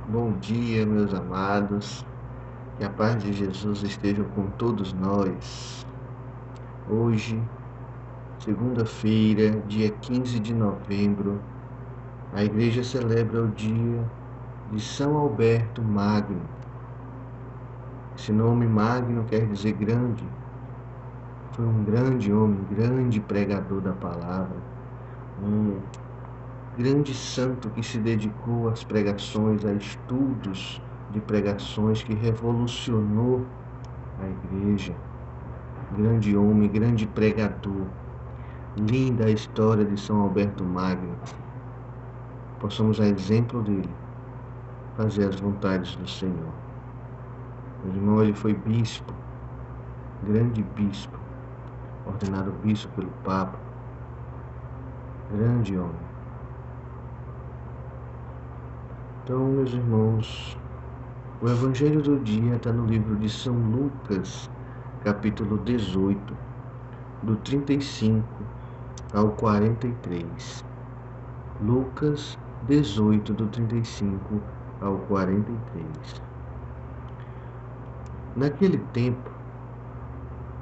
Bom dia, meus amados. Que a paz de Jesus esteja com todos nós. Hoje, segunda-feira, dia 15 de novembro, a igreja celebra o dia de São Alberto Magno. Esse nome Magno quer dizer grande. Foi um grande homem, grande pregador da palavra, um grande santo que se dedicou às pregações, a estudos de pregações, que revolucionou a igreja. Grande homem, grande pregador. Linda a história de São Alberto Magno. Possamos, a exemplo dele, fazer as vontades do Senhor. Meu irmão, ele foi bispo, grande bispo, ordenado bispo pelo Papa. Grande homem. Então, meus irmãos, o Evangelho do dia está no livro de São Lucas, capítulo 18, do 35 ao 43. Lucas 18, do 35 ao 43. Naquele tempo,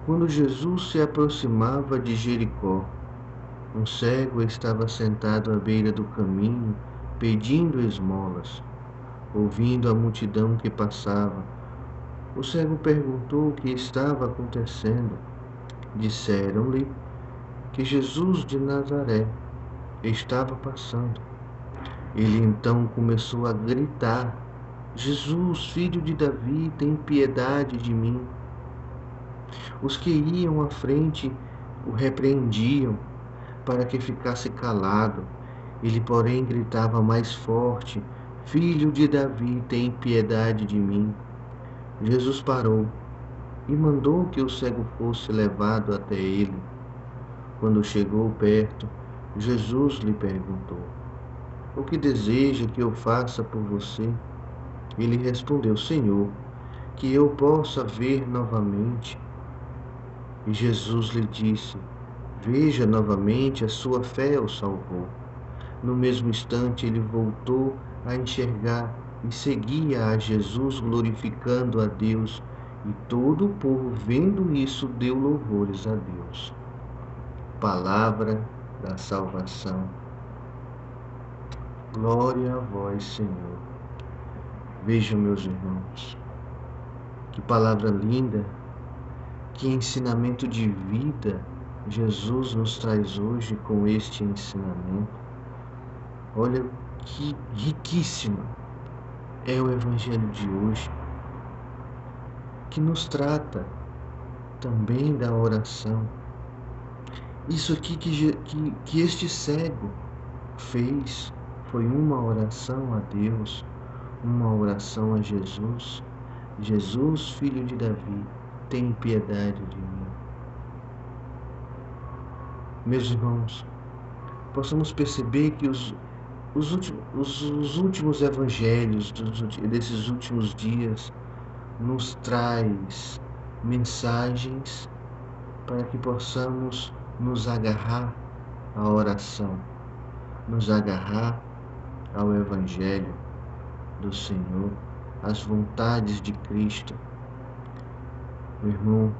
quando Jesus se aproximava de Jericó, um cego estava sentado à beira do caminho, pedindo esmolas. Ouvindo a multidão que passava, o cego perguntou o que estava acontecendo. Disseram-lhe que Jesus de Nazaré estava passando. Ele então começou a gritar: Jesus, filho de Davi, tem piedade de mim. Os que iam à frente o repreendiam para que ficasse calado. Ele, porém, gritava mais forte: Filho de Davi, tem piedade de mim. Jesus parou e mandou que o cego fosse levado até ele. Quando chegou perto, Jesus lhe perguntou: O que deseja que eu faça por você? Ele respondeu: Senhor, que eu possa ver novamente. E Jesus lhe disse: Veja novamente, a sua fé o salvou. No mesmo instante ele voltou a enxergar e seguia a Jesus, glorificando a Deus. E todo o povo, vendo isso, deu louvores a Deus. Palavra da salvação. Glória a vós, Senhor. Vejam, meus irmãos, que palavra linda, que ensinamento de vida Jesus nos traz hoje com este ensinamento. Olha que riquíssimo é o Evangelho de hoje, que nos trata também da oração. Isso aqui que este cego fez foi uma oração a Deus, uma oração a Jesus. Jesus, filho de Davi, tem piedade de mim. Meus irmãos, possamos perceber que os últimos evangelhos desses últimos dias nos traz mensagens para que possamos nos agarrar à oração, nos agarrar ao Evangelho do Senhor, às vontades de Cristo. Meu irmão,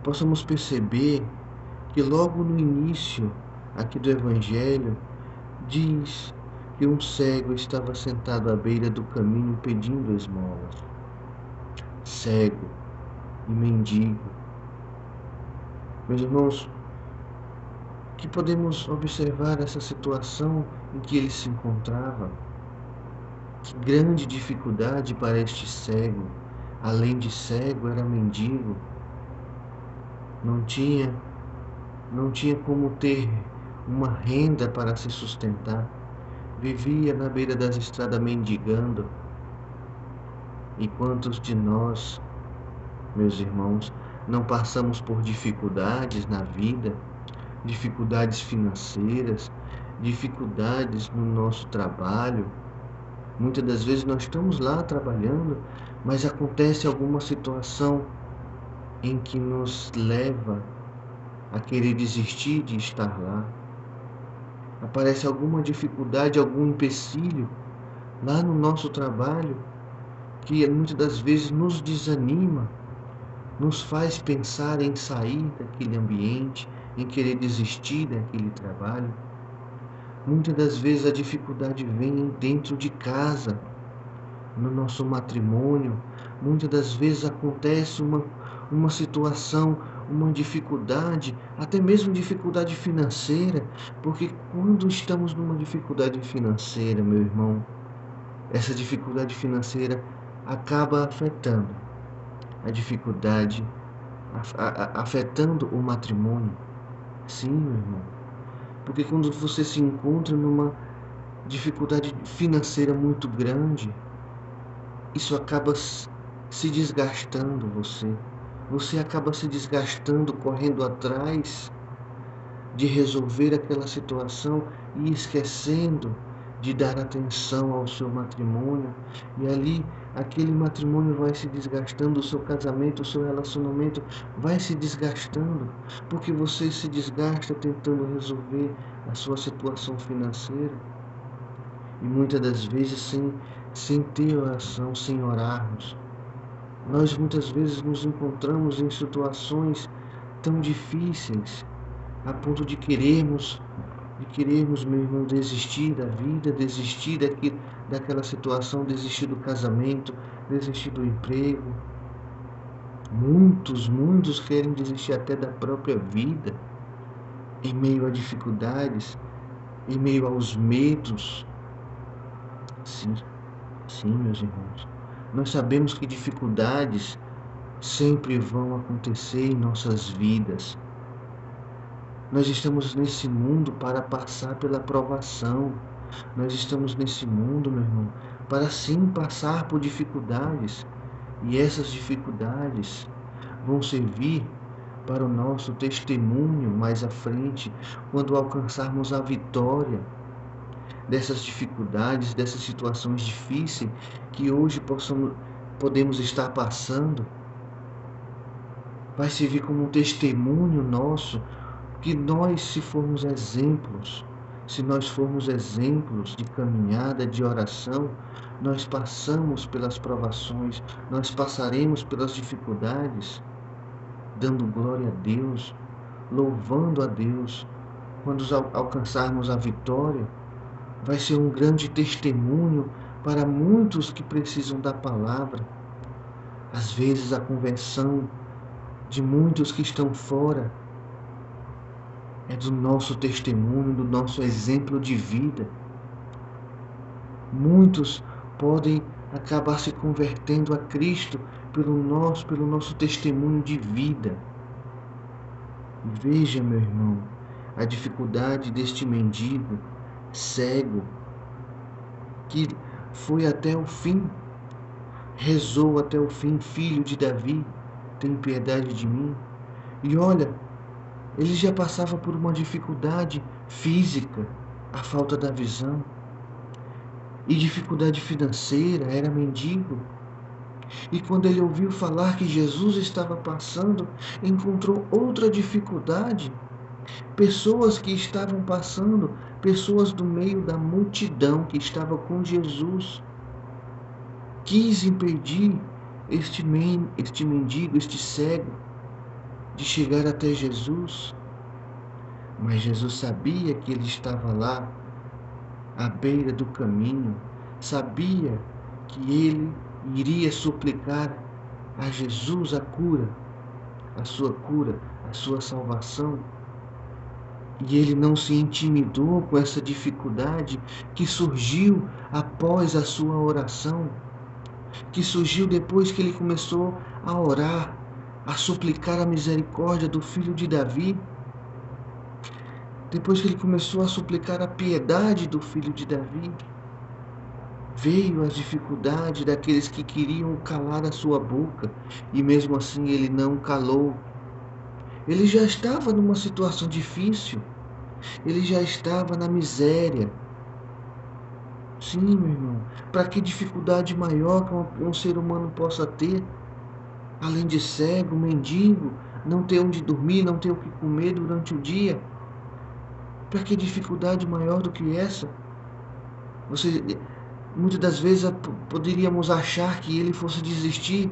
possamos perceber que logo no início aqui do Evangelho diz que um cego estava sentado à beira do caminho pedindo esmolas. Cego e mendigo. Meus irmãos, que podemos observar essa situação em que ele se encontrava. Que grande dificuldade para este cego. Além de cego, era mendigo. Não tinha como ter uma renda para se sustentar. Vivia na beira das estradas mendigando. E quantos de nós, meus irmãos, não passamos por dificuldades na vida, dificuldades financeiras, dificuldades no nosso trabalho? Muitas das vezes nós estamos lá trabalhando, mas acontece alguma situação em que nos leva a querer desistir de estar lá. Aparece alguma dificuldade, algum empecilho lá no nosso trabalho, que muitas das vezes nos desanima, nos faz pensar em sair daquele ambiente, em querer desistir daquele trabalho. Muitas das vezes a dificuldade vem dentro de casa, no nosso matrimônio. Muitas das vezes acontece uma situação, uma dificuldade, até mesmo dificuldade financeira, porque quando estamos numa dificuldade financeira, meu irmão, essa dificuldade financeira acaba afetando a dificuldade, afetando o matrimônio. Sim, meu irmão, porque quando você se encontra numa dificuldade financeira muito grande, isso acaba se desgastando você. Você acaba se desgastando, correndo atrás de resolver aquela situação e esquecendo de dar atenção ao seu matrimônio. E ali, aquele matrimônio vai se desgastando, o seu casamento, o seu relacionamento vai se desgastando, porque você se desgasta tentando resolver a sua situação financeira. E muitas das vezes sem ter oração, sem orarmos. Nós muitas vezes nos encontramos em situações tão difíceis, a ponto de querermos, meu irmão, desistir da vida, desistir daquela situação, desistir do casamento, desistir do emprego. Muitos querem desistir até da própria vida, em meio a dificuldades, em meio aos medos. Sim, sim, meus irmãos. Nós sabemos que dificuldades sempre vão acontecer em nossas vidas. Nós estamos nesse mundo para passar pela provação. Nós estamos nesse mundo, meu irmão, para sim passar por dificuldades. E essas dificuldades vão servir para o nosso testemunho mais à frente, quando alcançarmos a vitória dessas dificuldades, dessas situações difíceis que hoje podemos estar passando. Vai servir como um testemunho nosso, que nós, se nós formos exemplos de caminhada, de oração, nós passamos pelas provações, nós passaremos pelas dificuldades, dando glória a Deus, louvando a Deus. Quando alcançarmos a vitória, vai ser um grande testemunho para muitos que precisam da palavra. Às vezes a conversão de muitos que estão fora é do nosso testemunho, do nosso exemplo de vida. Muitos podem acabar se convertendo a Cristo pelo nosso testemunho de vida. Veja, meu irmão, a dificuldade deste mendigo cego que foi até o fim, rezou até o fim: Filho de Davi, tem piedade de mim. E olha, ele já passava por uma dificuldade física, a falta da visão, e dificuldade financeira, era mendigo. E quando ele ouviu falar que Jesus estava passando, encontrou outra dificuldade. Pessoas que estavam passando, pessoas do meio da multidão que estava com Jesus, quis impedir este mendigo, este cego, de chegar até Jesus. Mas Jesus sabia que ele estava lá, à beira do caminho, sabia que ele iria suplicar a Jesus a cura, a sua salvação. E ele não se intimidou com essa dificuldade que surgiu após a sua oração, que surgiu depois que ele começou a orar, a suplicar a misericórdia do filho de Davi. Depois que ele começou a suplicar a piedade do filho de Davi, veio a dificuldade daqueles que queriam calar a sua boca, e mesmo assim ele não calou. Ele já estava numa situação difícil, ele já estava na miséria. Sim, meu irmão, para que dificuldade maior que um ser humano possa ter, além de cego, mendigo, não ter onde dormir, não ter o que comer durante o dia? Para que dificuldade maior do que essa? Você Muitas das vezes poderíamos achar que ele fosse desistir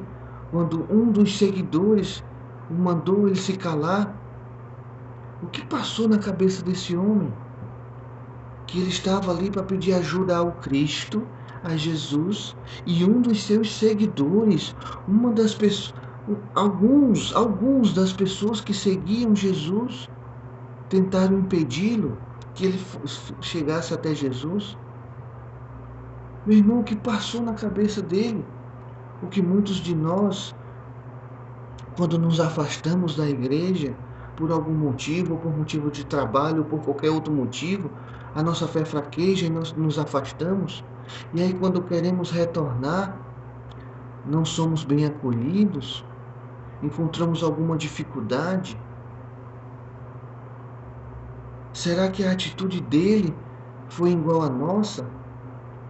quando um dos seguidores o mandou ele se calar. O que passou na cabeça desse homem? Que ele estava ali para pedir ajuda ao Cristo, a Jesus, e um dos seus seguidores, uma das pessoas, alguns das pessoas que seguiam Jesus, tentaram impedi-lo que ele chegasse até Jesus. Meu irmão, o que passou na cabeça dele? O que muitos de nós, quando nos afastamos da igreja, por algum motivo, ou por motivo de trabalho, ou por qualquer outro motivo, a nossa fé fraqueja e nós nos afastamos. E aí, quando queremos retornar, não somos bem acolhidos, encontramos alguma dificuldade. Será que a atitude dele foi igual à nossa?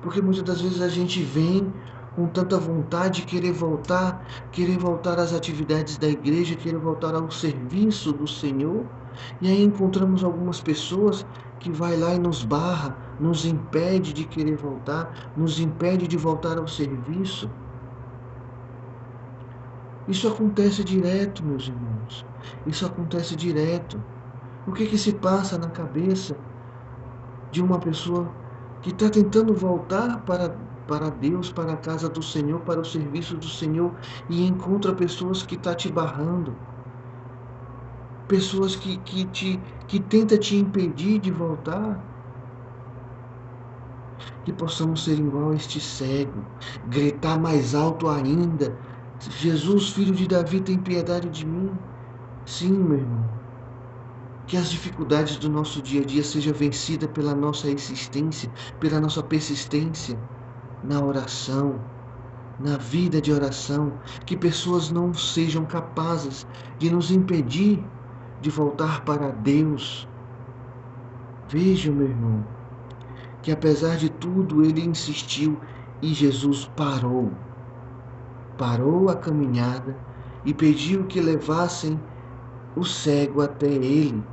Porque muitas das vezes a gente vem com tanta vontade de querer voltar às atividades da igreja, querer voltar ao serviço do Senhor, e aí encontramos algumas pessoas que vai lá e nos barra, nos impede de querer voltar, nos impede de voltar ao serviço. Isso acontece direto, meus irmãos. Isso acontece direto. O que se passa na cabeça de uma pessoa que está tentando voltar para Deus, para a casa do Senhor, para o serviço do Senhor, e encontra pessoas que estão te barrando, pessoas que tentam te impedir de voltar? Que possamos ser igual a este cego, gritar mais alto ainda: Jesus, filho de Davi, tem piedade de mim. Sim, meu irmão. Que as dificuldades do nosso dia a dia sejam vencidas pela nossa existência, pela nossa persistência na oração, na vida de oração. Que pessoas não sejam capazes de nos impedir de voltar para Deus. Veja, meu irmão, que apesar de tudo ele insistiu e Jesus parou a caminhada e pediu que levassem o cego até ele.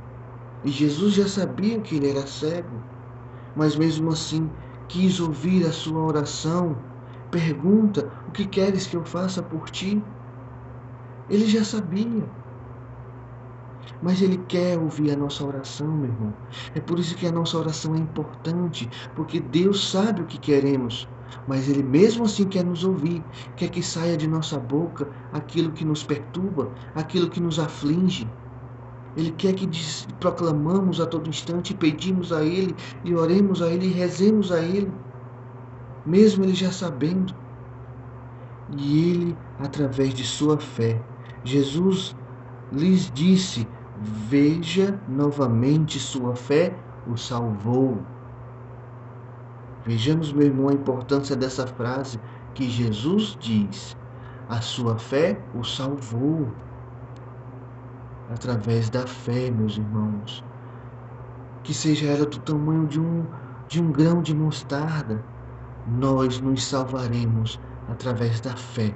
E Jesus já sabia que ele era cego, mas mesmo assim quis ouvir a sua oração. Pergunta: o que queres que eu faça por ti? Ele já sabia, mas ele quer ouvir a nossa oração, meu irmão. É por isso que a nossa oração é importante, porque Deus sabe o que queremos, mas ele mesmo assim quer nos ouvir, quer que saia de nossa boca aquilo que nos perturba, aquilo que nos aflige. Ele quer que proclamamos a todo instante, pedimos a Ele e oremos a Ele e rezemos a Ele, mesmo Ele já sabendo. E Ele, através de sua fé, Jesus lhes disse: veja, novamente sua fé o salvou. Vejamos, meu irmão, a importância dessa frase que Jesus diz: a sua fé o salvou. Através da fé, meus irmãos, que seja ela do tamanho de um grão de mostarda, nós nos salvaremos através da fé,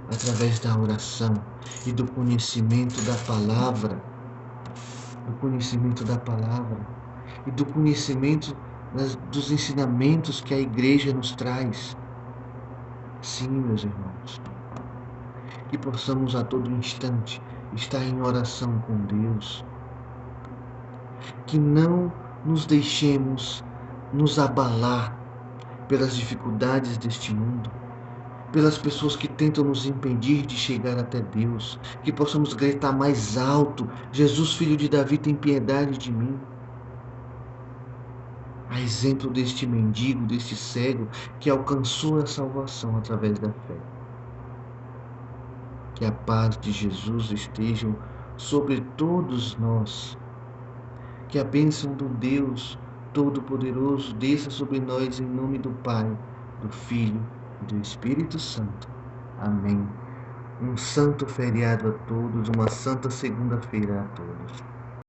através da oração e do conhecimento da palavra, e do conhecimento dos ensinamentos que a igreja nos traz. Sim, meus irmãos, que possamos a todo instante estar em oração com Deus, que não nos deixemos nos abalar pelas dificuldades deste mundo, pelas pessoas que tentam nos impedir de chegar até Deus, que possamos gritar mais alto: Jesus, filho de Davi, tem piedade de mim. A exemplo deste mendigo, deste cego que alcançou a salvação através da fé. Que a paz de Jesus esteja sobre todos nós. Que a bênção do Deus Todo-Poderoso desça sobre nós em nome do Pai, do Filho e do Espírito Santo. Amém. Um santo feriado a todos, uma santa segunda-feira a todos.